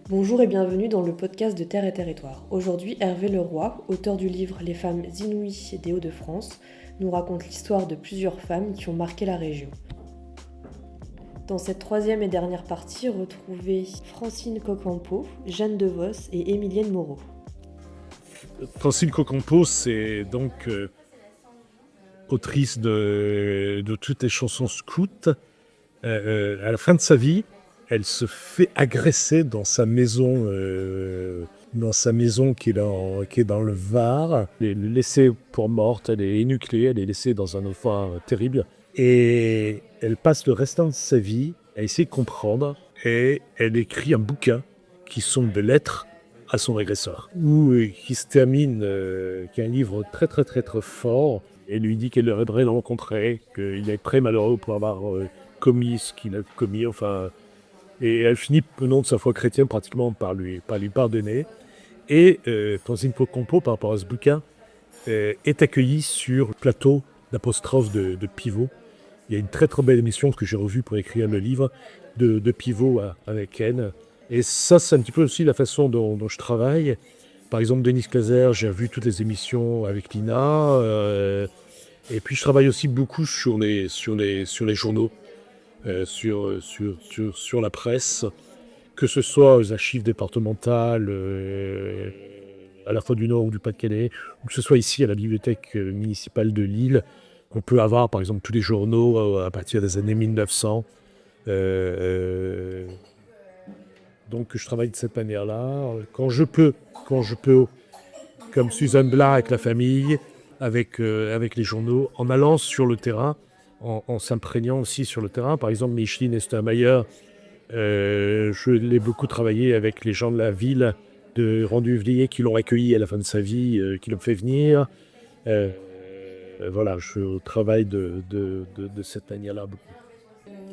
Bonjour et bienvenue dans le podcast de Terre et Territoire. Aujourd'hui, Hervé Leroy, auteur du livre Les femmes inouïes des Hauts-de-France, nous raconte l'histoire de plusieurs femmes qui ont marqué la région. Dans cette troisième et dernière partie, retrouvez Francine Cocampo, Jeanne Devos et Émilienne Moreau. Francine Cocampo, c'est donc autrice de toutes les chansons scouts. À la fin de sa vie, elle se fait agresser dans sa maison qui est dans le Var. Elle est laissée pour morte, elle est énucléée, elle est laissée dans un enfant terrible. Et elle passe le restant de sa vie à essayer de comprendre. Et elle écrit un bouquin qui sont des lettres à son agresseur, qui se termine, qui est un livre très très très très fort. Elle lui dit qu'elle aimerait le rencontrer, qu'il est très malheureux pour avoir commis ce qu'il a commis, et elle finit, au nom de sa foi chrétienne, pratiquement par lui pardonner. Et Francine Cocampo, par rapport à ce bouquin, est accueillie sur le plateau d'apostrophe de Pivot. Il y a une très très belle émission que j'ai revue pour écrire le livre de Pivot avec elle. Et ça, c'est un petit peu aussi la façon dont je travaille. Par exemple, Denise Clazer, j'ai vu toutes les émissions avec Lina. Et puis, je travaille aussi beaucoup sur les journaux, sur la presse, que ce soit aux archives départementales, à la fois du Nord ou du Pas-de-Calais, ou que ce soit ici à la bibliothèque municipale de Lille. On peut avoir, par exemple, tous les journaux à partir des années 1900. Donc je travaille de cette manière-là. Quand je peux, comme Suzanne Blas avec la famille, avec les journaux, en allant sur le terrain, en s'imprégnant aussi sur le terrain. Par exemple, Micheline Estermayer, je l'ai beaucoup travaillé avec les gens de la ville de Renduvlier qui l'ont accueilli à la fin de sa vie, qui l'ont fait venir. Voilà, je travaille de cette manière-là beaucoup.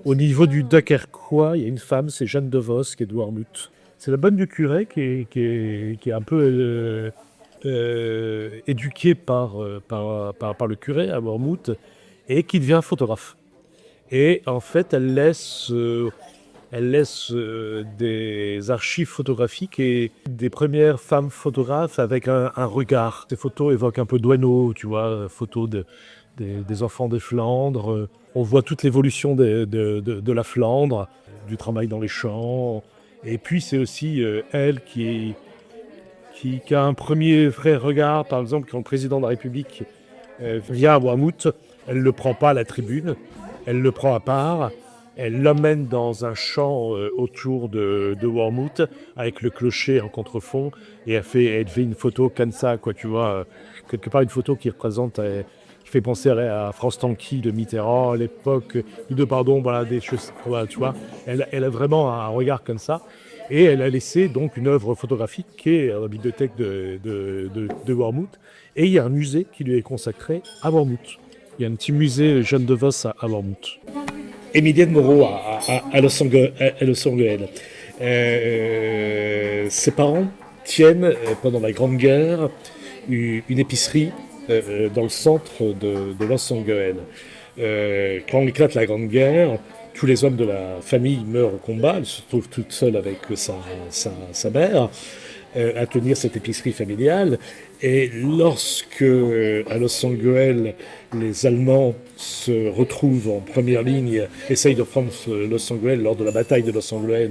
Au niveau du Dunkerquois, il y a une femme, c'est Jeanne Devos, qui est de Wormhout. C'est la bonne du curé qui est un peu éduquée par le curé à Wormhout et qui devient photographe. Et en fait, elle laisse des archives photographiques et des premières femmes photographes avec un regard. Ces photos évoquent un peu Douaneau, tu vois, photos des enfants des Flandres. On voit toute l'évolution de la Flandre, du travail dans les champs. Et puis c'est aussi elle qui a un premier vrai regard, par exemple, quand le président de la République vient à Wormhout, elle ne le prend pas à la tribune, elle le prend à part. Elle l'emmène dans un champ autour de Wormhout avec le clocher en contrefond et elle fait une photo comme ça, quoi, tu vois, quelque part une photo qui représente, qui fait penser à France Tanqui de Mitterrand à l'époque, voilà, des choses, voilà, tu vois. Elle a vraiment un regard comme ça et elle a laissé donc une œuvre photographique qui est à la bibliothèque de Wormhout et il y a un musée qui lui est consacré à Wormhout. Il y a un petit musée Jeanne Devos à Wormhout. Émilienne Moreau à Los Angeles. Ses parents tiennent, pendant la Grande Guerre, une épicerie dans le centre de Los Angeles. Quand éclate la Grande Guerre, tous les hommes de la famille meurent au combat. Elle se trouve toute seule avec sa mère à tenir cette épicerie familiale. Et lorsque, à Los Angeles, les Allemands se retrouvent en première ligne, essayent de prendre Los Angeles lors de la bataille de Los Angeles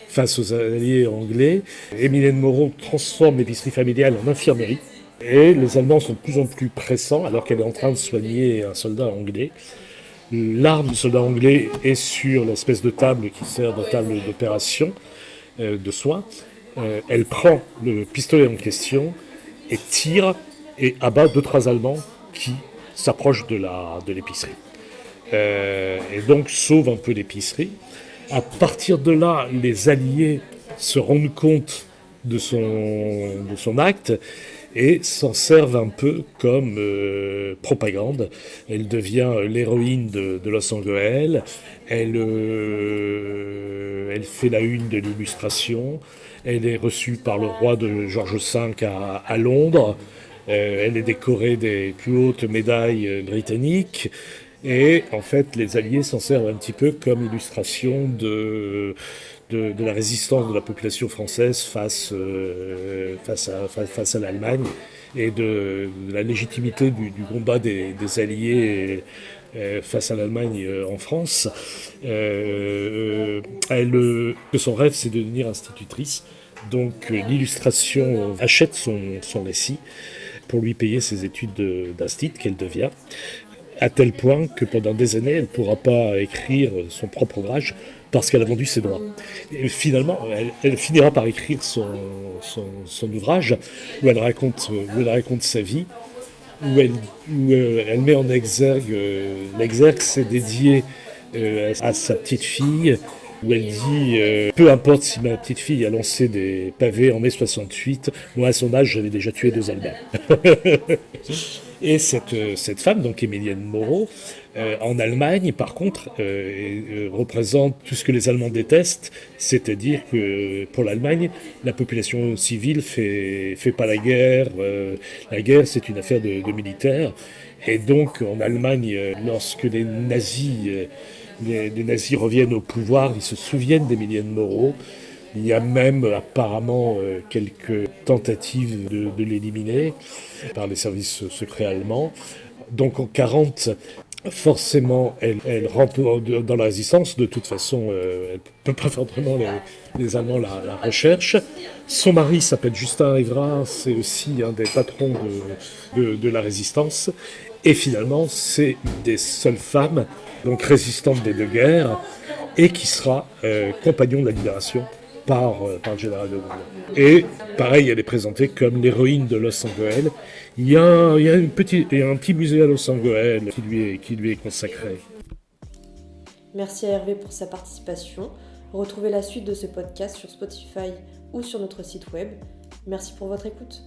face aux alliés anglais, Émilienne Moreau transforme l'épicerie familiale en infirmerie. Et les Allemands sont de plus en plus pressants alors qu'elle est en train de soigner un soldat anglais. L'arme du soldat anglais est sur l'espèce de table qui sert de table d'opération, de soins. Elle prend le pistolet en question et tire et abat 2-3 Allemands qui s'approchent de l'épicerie. Et donc sauve un peu l'épicerie. À partir de là, les Alliés se rendent compte de son acte et s'en servent un peu comme propagande. Elle devient l'héroïne de Los Angeles. Elle fait la une de l'illustration. Elle est reçue par le roi de George V à Londres. Elle est décorée des plus hautes médailles britanniques. Et en fait, les Alliés s'en servent un petit peu comme illustration de de la résistance de la population française face à l'Allemagne et de la légitimité du combat des Alliés face à l'Allemagne en France. Que son rêve, c'est de devenir institutrice. Donc l'illustration achète son récit pour lui payer ses études d'instit qu'elle devient, à tel point que pendant des années, elle ne pourra pas écrire son propre ouvrage parce qu'elle a vendu ses droits. Et finalement, elle finira par écrire son ouvrage où elle raconte sa vie, où elle met en exergue, l'exergue c'est dédié à sa petite fille, où elle dit peu importe si ma petite fille a lancé des pavés en mai 68, moi à son âge j'avais déjà tué 2 Allemands. Et cette femme, donc Émilienne Moreau, en Allemagne, par contre, représente tout ce que les Allemands détestent, c'est-à-dire que pour l'Allemagne, la population civile fait pas la guerre. La guerre, c'est une affaire de militaires. Et donc, en Allemagne, lorsque les nazis reviennent au pouvoir, ils se souviennent d'Émilienne Moreau. Il y a même apparemment quelques tentatives de l'éliminer par les services secrets allemands. Donc en 1940, forcément, elle rentre dans la résistance. De toute façon, elle ne peut pas faire vraiment les Allemands la recherche. Son mari s'appelle Justin Évra, c'est aussi un des patrons de la résistance. Et finalement, c'est une des seules femmes donc résistante des 2 guerres et qui sera compagnon de la libération par le général de Gaulle. Et pareil, elle est présentée comme l'héroïne de Los Angeles. Il y a un petit musée à Los Angeles qui lui est consacré. Merci à Hervé pour sa participation. Retrouvez la suite de ce podcast sur Spotify ou sur notre site web. Merci pour votre écoute.